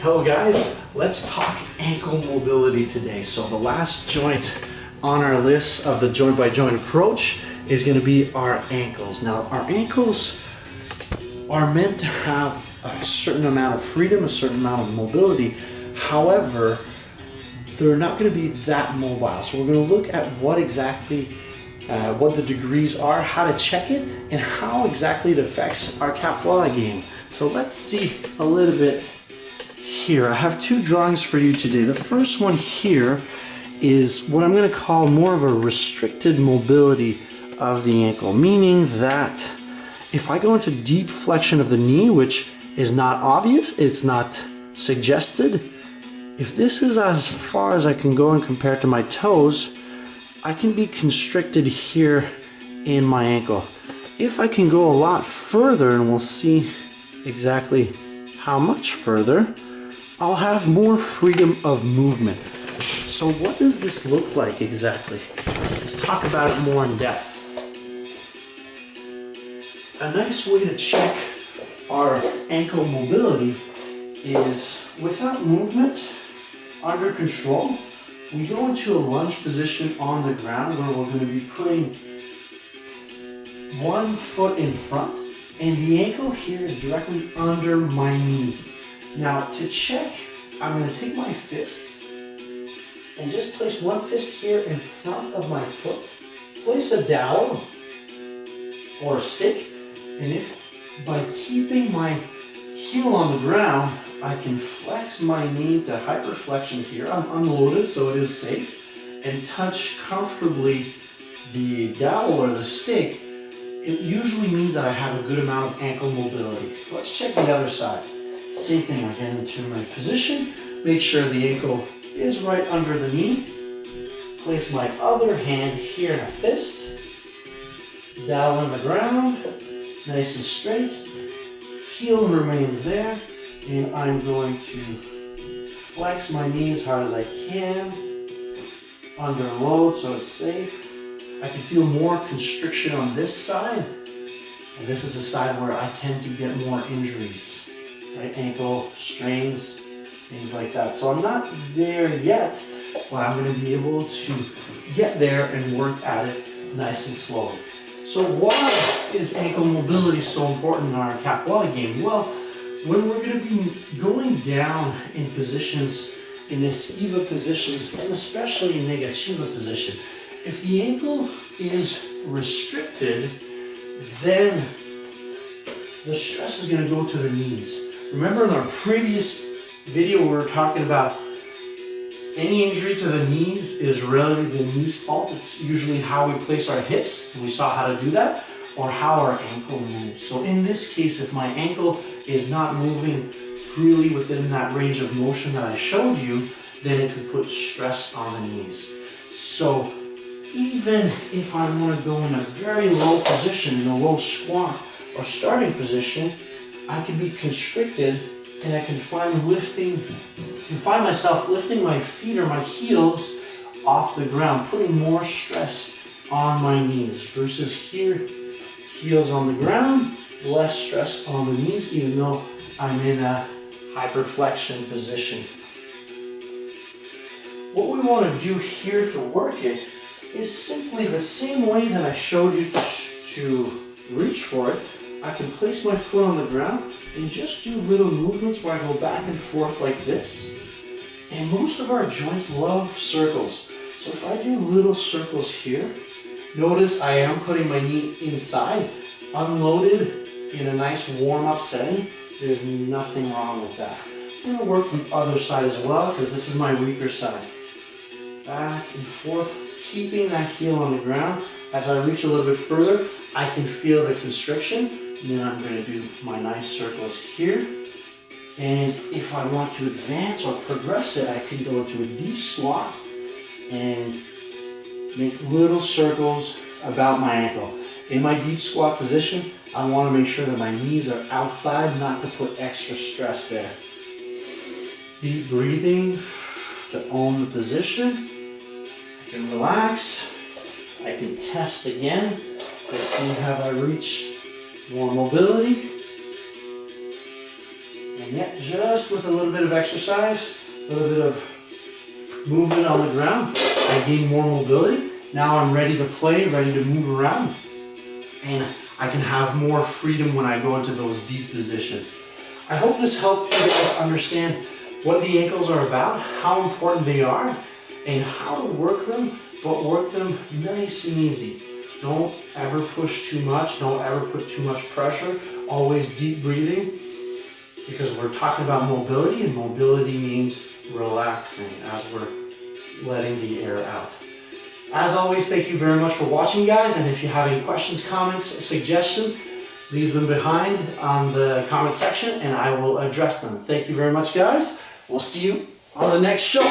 Hello guys, let's talk ankle mobility today. So the last joint on our list of the joint by joint approach is going to be our ankles. Now our ankles are meant to have a certain amount of freedom, a certain amount of mobility. However, they're not going to be that mobile. So we're going to look at what exactly what the degrees are, how to check it, and how exactly it affects our Capoeira game. So let's see a little bit here. I have two drawings for you today. The first one here is what I'm going to call more of a restricted mobility of the ankle, meaning that if I go into deep flexion of the knee, which is not obvious, it's not suggested, if this is as far as I can go and compare to my toes, I can be constricted here in my ankle. If I can go a lot further, and we'll see exactly how much further, I'll have more freedom of movement. So what does this look like exactly? Let's talk about it more in depth. A nice way to check our ankle mobility is without movement, under control. We go into a lunge position on the ground where we're going to be putting one foot in front, and the ankle here is directly under my knee. Now to check, I'm going to take my fists and just place one fist here in front of my foot, place a dowel or a stick, and if by keeping my heel on the ground, I can flex my knee to hyperflexion here. I'm unloaded, so it is safe, and touch comfortably the dowel or the stick. It usually means that I have a good amount of ankle mobility. Let's check the other side. Same thing, I get into my position, make sure the ankle is right under the knee. Place my other hand here in a fist. Dowel on the ground, nice and straight. Heel remains there. And I'm going to flex my knee as hard as I can, under load so it's safe. I can feel more constriction on this side, and this is the side where I tend to get more injuries, right? Ankle strains, things like that. So I'm not there yet, but I'm going to be able to get there and work at it nice and slowly. So why is ankle mobility so important in our Capoeira game? Well, when we're going to be going down in positions, in esquiva positions, and especially in negativa position, if the ankle is restricted, then the stress is going to go to the knees. Remember in our previous video we were talking about any injury to the knees is really the knee's fault. It's usually how we place our hips, and we saw how to do that, or how our ankle moves. So in this case, if my ankle is not moving freely within that range of motion that I showed you, then it could put stress on the knees. So even if I want to go in a very low position, in a low squat or starting position, I can be constricted, and I can find myself lifting my feet or my heels off the ground, putting more stress on my knees, versus here, heels on the ground, less stress on the knees, even though I'm in a hyperflexion position. What we want to do here to work it is simply the same way that I showed you to reach for it. I can place my foot on the ground and just do little movements where I go back and forth like this. And most of our joints love circles. So if I do little circles here, notice I am putting my knee inside, unloaded in a nice warm-up setting. There's nothing wrong with that. I'm going to work the other side as well, because this is my weaker side. Back and forth, keeping that heel on the ground. As I reach a little bit further, I can feel the constriction. And then I'm going to do my nice circles here. And if I want to advance or progress it, I can go into a deep squat and make little circles about my ankle. In my deep squat position, I want to make sure that my knees are outside, not to put extra stress there. Deep breathing to own the position. I can relax. I can test again to see have I reached more mobility. And yeah, just with a little bit of exercise, a little bit of movement on the ground, I gain more mobility. Now I'm ready to play, ready to move around, and I can have more freedom when I go into those deep positions. I hope this helped you guys understand what the ankles are about, how important they are, and how to work them, but work them nice and easy. Don't ever push too much, don't ever put too much pressure, always deep breathing, because we're talking about mobility, and mobility means relaxing as we're letting the air out. As always, thank you very much for watching, guys, and if you have any questions, comments, suggestions, leave them behind on the comment section and I will address them. Thank you very much, guys. We'll see you on the next show.